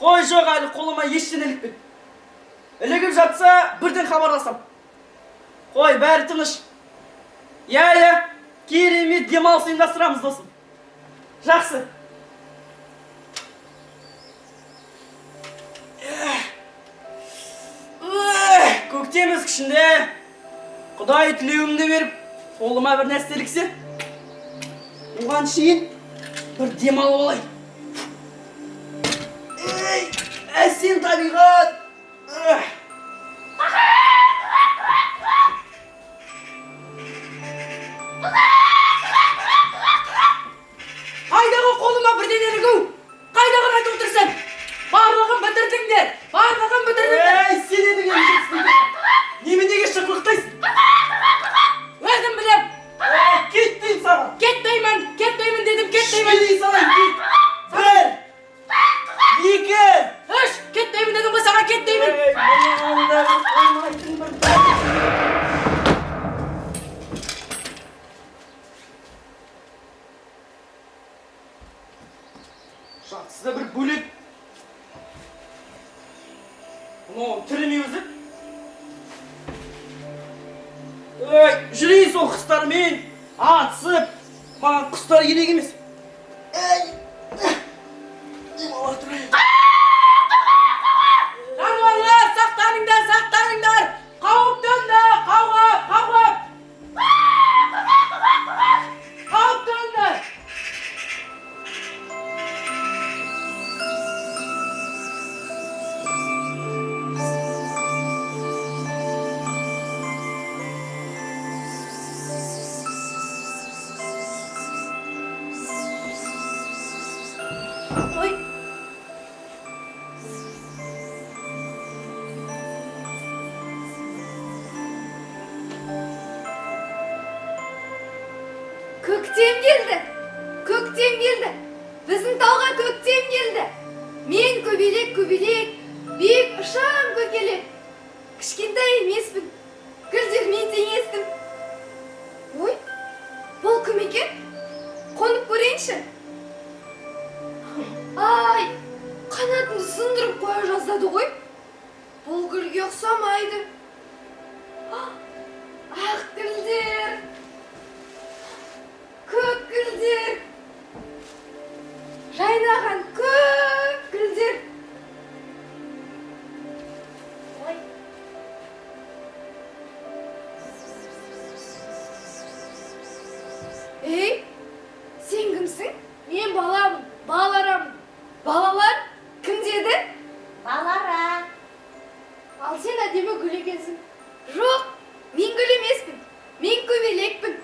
Қой жоқ әлі қолыма ештен ілікпеді. Ілігіп жатса, бірден хабарласам. Қой, бәрі тыныш. Я, керемет демалыс ұйымдастырамыз досым. Жақсы. Көктеміз күшінде Құдай тілеуімді беріп, қолыма бір нәрсе іліксе, оған шейін бір демалып алайын. Әсем табиғат! Қайдағы қолыма бірден ілігу? Қайдағын айтып отырсың? Барлығын бітірдіңдер! Барлығын бітірдіңдер! Сен едің емшексің! Неменеге шықлықтайсың? Өзім білем! Кеттейін саған! Кетпеймін дедім, кетпеймін! Шпейдей салайын, кет! Бір! Екі! Үш! Кетпеймін дедім ғой саған, кетпеймін! Жақсыда бір бөлек. Мұны түріне өзі. Жүрейін сол құстармен атысып, маған құстар керек емес. Демала тұрайын. Жануарлар, сақтаныңдар! Қауіп төнді! Қауіп! Қауіп төнді! Ой! Көктем келді. Біздің тауға көктем келді. Мен көбелек, биік ұшам көкелек. Кішкентай емеспін, гүлдермен теңестім. Ой, бұл кім екен? Қонып көрейінші. Ай, қанатын сындырып қоя жаздады ғой. Бұл гүлге ұқсамайды. Ақ гүлдер. Көк гүлдер, жайнаған көк гүлдер. Ей, сен кімсің? Мен баламын, баларамын. Балалар кім деді? Балара. Ал сен әдемі гүл екенсің. Жоқ, мен гүл емеспін, мен көбелекпін.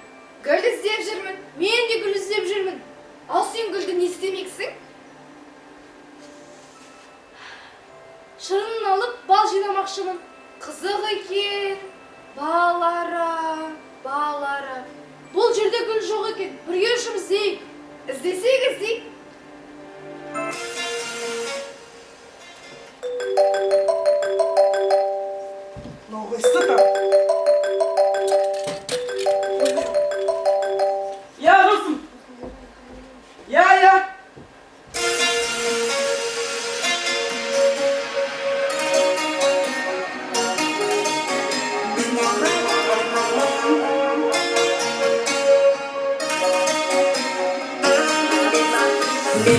Гүл іздеп жүрмін, мен де гүл іздеп жүрмін. Ал сен гүлді не істемексің? Шырынын алып бал жинамақшымын. Қызық екен. Балара. Бұл жерде гүл жоқ екен. Бірге жұмыс істейік. Іздесек. Новый стыка. Я.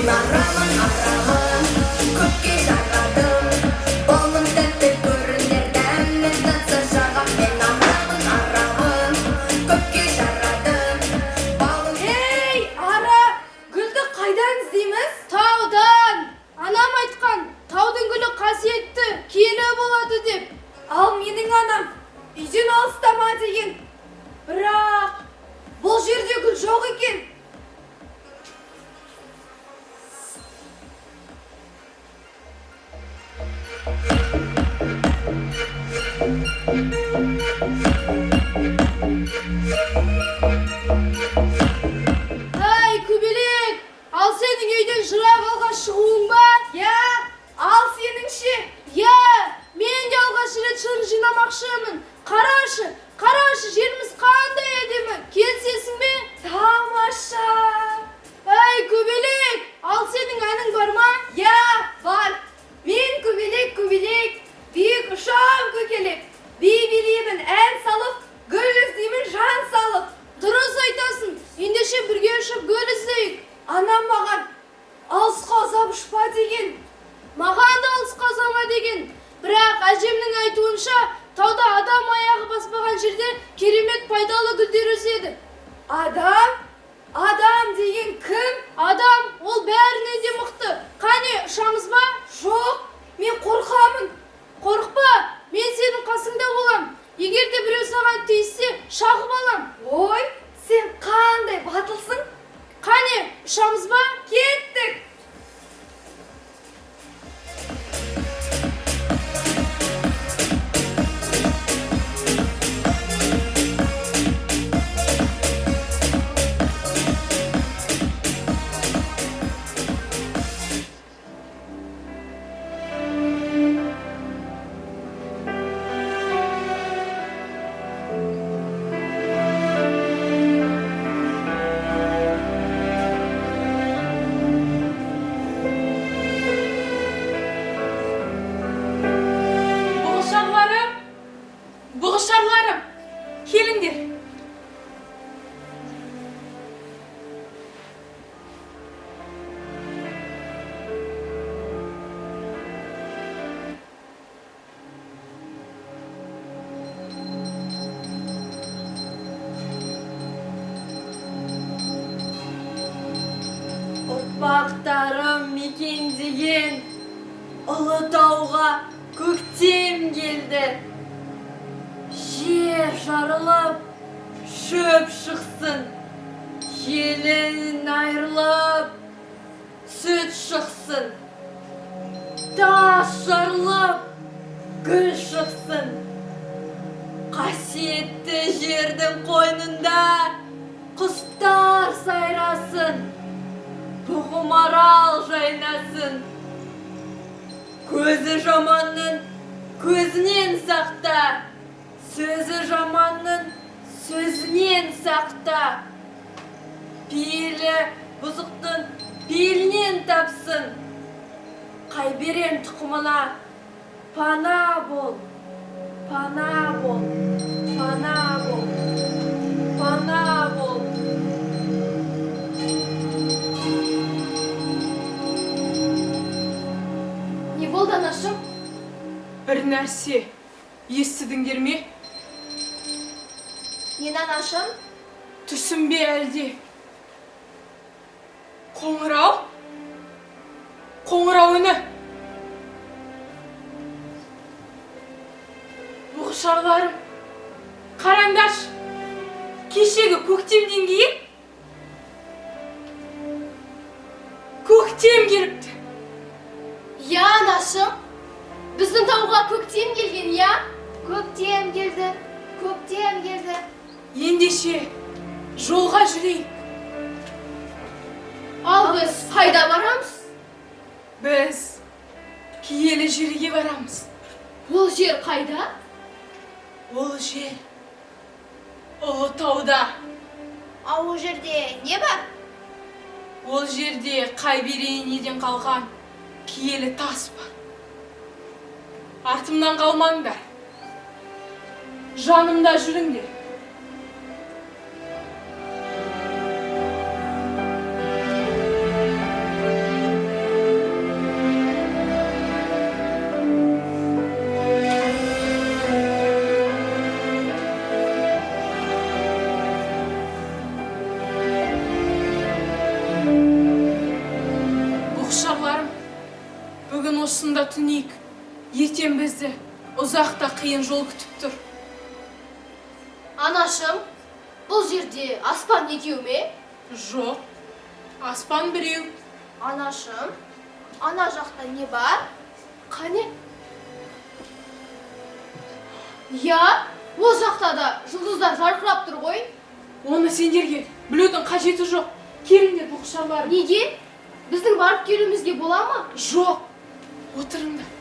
Арамын, көпке жарадым. Болын тәтті көрінер дәмін татса жағам. Мен арамын, көпке жарадым. Ей, Ара, гүлді қайдан іздейміз? Таудан. Анам айтқан, таудың гүлі қасиетті, киелі болады деп. Ал менің анам, үйден алыстама деген. Бірақ, бұл жерде гүл жоқ екен. әжемнің айтуынша, тауда адам аяғы баспаған жерде керемет пайдалы гүлдер өседі. Адам? Адам деген кім? Адам, ол бәрінен де мықты. Қане, ұшамыз ба? Жоқ, мен қорқамын. Қорықпа, мен сенің қасыңда болам. Егер де біреу саған тиіссе, шағып алам. Ой, сен қандай батылсың? Қане, ұшамыз ба? Кеттік. Бұғышарларым, келіңдер. Ұрпақтарым мекендеген ұлы тауға көктем келді. Жер жарылып, шөп шықсын, желін айрылып, сүт шықсын. Тас жарылып, гүл шықсын. Қасиетті жердің қойнында құстар сайрасын, бұғымарал жайнасын. Көзі жаманның көзінен сақта, сөзі жаманның сөзінен сақта. Пейілі бұзықтың пейілінен тапсын. Қайберен тұқымына пана бол, пана бол, пана бол, пана бол. Не болды, анашым? Бір нәрсе естідіңдер ме? Нені, анашым? Түсім бе әлде? Қоңырау? Қоңырау үні? Бұғышарларым, қараңдаршы, кешегі көктемден кейін көктем келіпті. Я, анашым, біздің тауға көктем келген, я? Көктем келді, көктем келді. Ендеше жолға жүрейік. Ал біз қайда барамыз? Біз киелі жерге барамыз. Ол жер қайда? Ол жер ұлы тауда. Ал ол жерде не бар? Ол жерде Қайберейнеден қалған киелі тас бар. Артымнан қалмаңдар. Жанымда жүріңдер. Бұғышарларым, бүгін осында түнейік. Ертең бізді ұзақта қиын жол күтіп тұр. Анашым, бұл жерде аспан екеу ме? Жоқ, аспан біреу. Анашым, ана жақта не бар? Қане? Я, ол жақта да жұлдыздар жарқырап тұр ғой. Оны сендерге білудің қажеті жоқ. Келіңдер, бұғышарларым. Неге? Біздің барып келуімізге бола ма? Жоқ, отырыңдар.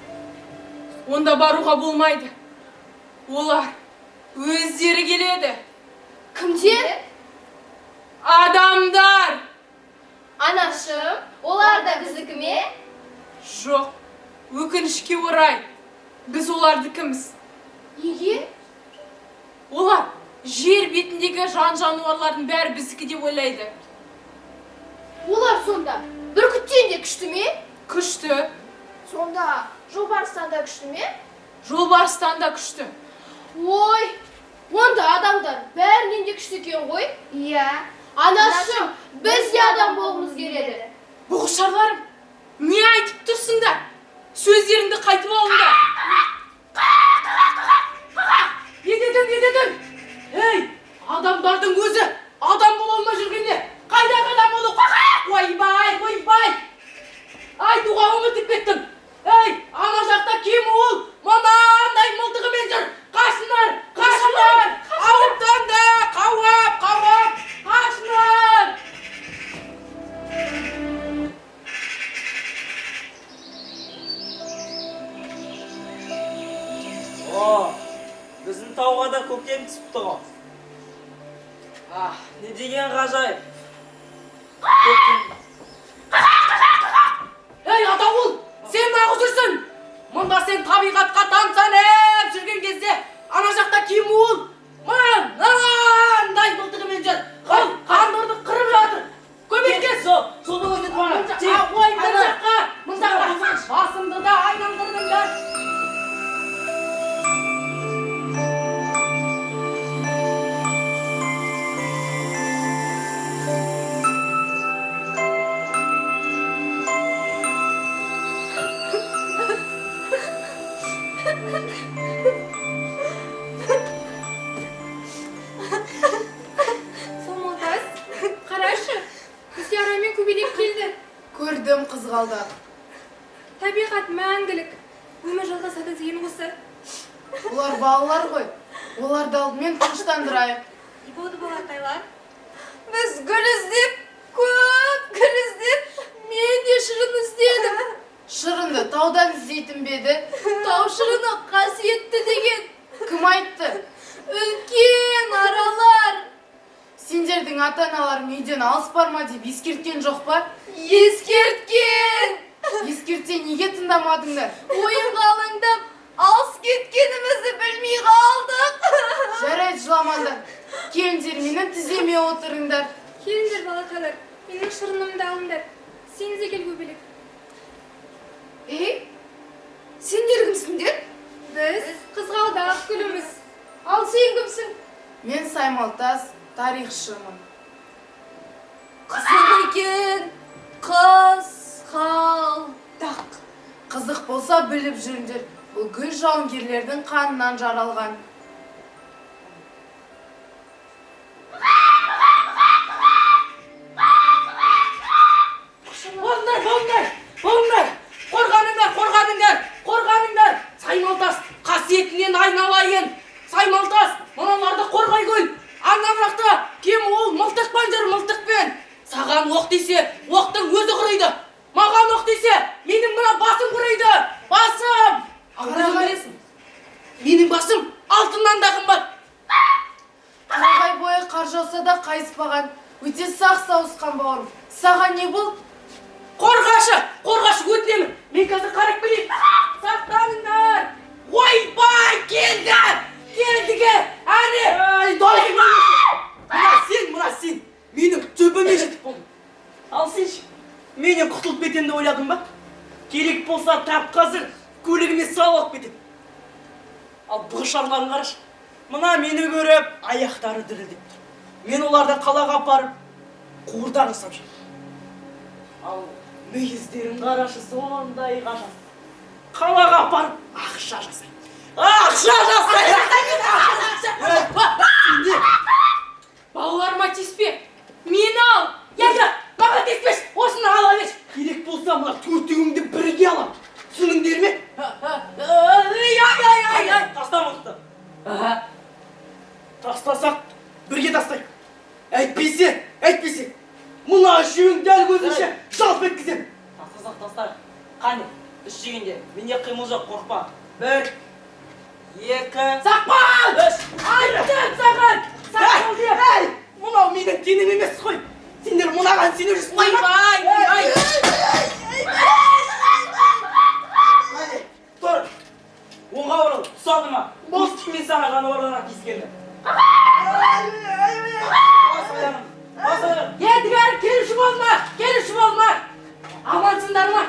Онда баруға болмайды. Олар өздері келеді. Кімдер? Адамдар! Анашым, олар да біздікі ме? Жоқ, өкінішке орай, біз олардікіміз. Неге? Олар жер бетіндегі жан-жануарлардың бәрі біздікі деп ойлайды. Олар сонда бүркіттен де күшті ме? Күшті. Сонда жолбарыстан да күшті ме? жолбарыстан да күшті. Ой, онда адамдар бәрінен де күшті екен ғой. Иә. Анашым, біз де адам болғымыз келеді. Бұғышарларым, не айтып тұрсыңдар? Сөздеріңді қайтып алыңдар. Едедің. Ей, адамдардың өзі адам бола алмай жүргенде қайдағы адам болу? Ойбай. Айтуға ұмытып кеттім. Ей, ана жақта кем ол? Мамандай мылтығымен жүр. Қашынар. Ауыптанды. Қауап. Қашынар. Біздің тауға да көктем түсіпті ғой. Не деген ғажайып. Ей, атауыл, сен нағыз жүрсің. Мұнда сен табиғатқа тамсанып жүрген кезде ана жақта кем ол? Мынандай мылтығымен жүр. Қандырды қырып жатыр. Көмекке. Соны өтіп бара. Ой, мына жаққа. Басымды да айналдырдыңдар. Самолдас, қарашы, бізге арамен көбелек келді. Көрдім қызғалдақ. Табиғат мәңгілік, өмір жалғасады деген осы. Олар балалар ғой. Оларды алдымен тыныштандырайық. Не болды балақайлар? Біз гүл іздеп, көп гүл іздеп, мен де шырын іздедім. Шырынды таудан іздейтін беді. Тау шырыны қасиетті деген. Кім айтты? Үлкен аралар. Сендердің ата-аналарың үйден алыс барма деп ескерткен жоқ па? Ескерткен. Ескертсе неге тыңдамадыңдар? Ойынға алаңдап, алыс кеткенімізді білмей қалдық. Жарайды жыламаңдар. Келіңдер, менің тіземе отырыңдар. Келіңдер балақайлар, менің шырынымды алыңдар. Сен де кел көбелек. Сендер кімсіңдер? Біз қызғалдақ гүліміз. Ал сен кімсің? Мен Саймалтас, тарихшымын. Қызық екен, қызғалдақ. Қызық болса біліп жүріңдер. Бұл гүл жауынгерлердің қанынан жаралған. Болыңдар! Қорғаныңдар! Саймалтас, қасиетінен айналайын! Саймалтас, мыналарды қорғай гөр! Ана жақта кем ол мылтықпен жүр, мылтықпен! Саған оқ десе, оқтың өзі құрайды! Маған оқ десе, менің мына басым құрайды! Басым! Қарағай, менің басым алтыннан да қымбат! Қарағай бойы қар жауса да қайыспаған, өте сақ сауысқан бауырым. Саған не бол? Қорғашы, өтінемін. Мен қазір қарап келейін. Сақтаныңдар. Ойбай, келдіге. Әне. Мына сен. Менің төбеме жетіп болдың. Ал сенші, менен құтылып кетемді ойладың ба? Керек болса тап қазір көлігіме салып алып кетем. Ал бұғышарларын қарашы. Мына мені көріп, аяқтары дірілдеп тұр. Мен оларды қалаға апарып, қуырдар жасап жүрмін. Ал мүйіздерін қарашы, сондай ғажап. Қалаға апарып, ақша жасай. Балаларыма тиіспе, мені ал. Маған теспеш, осыны ала бер. Керек болса, мына төртеуіңді бірге алам. Түсініңдер ме? Тастамақты. Тастасақ, бірге тастайық. Әйтпесе, мына үшеуің дәл көзінше жалп еткізем. Тастайық. Қане, үш жегенде, менде қимыл жоқ, қорқпа. 1, 2, Сақпал! Айттым саған! Сақпал деп! Мынау менің тенім емес қой. Сендер мынаған сене жүрсің. Ойбай! Қане, тұр. Оңға орал, тұсалды ма? Бос тимен саған жануарларға тиіскенді. Едігер, келуші болма! Амансыңдар ма?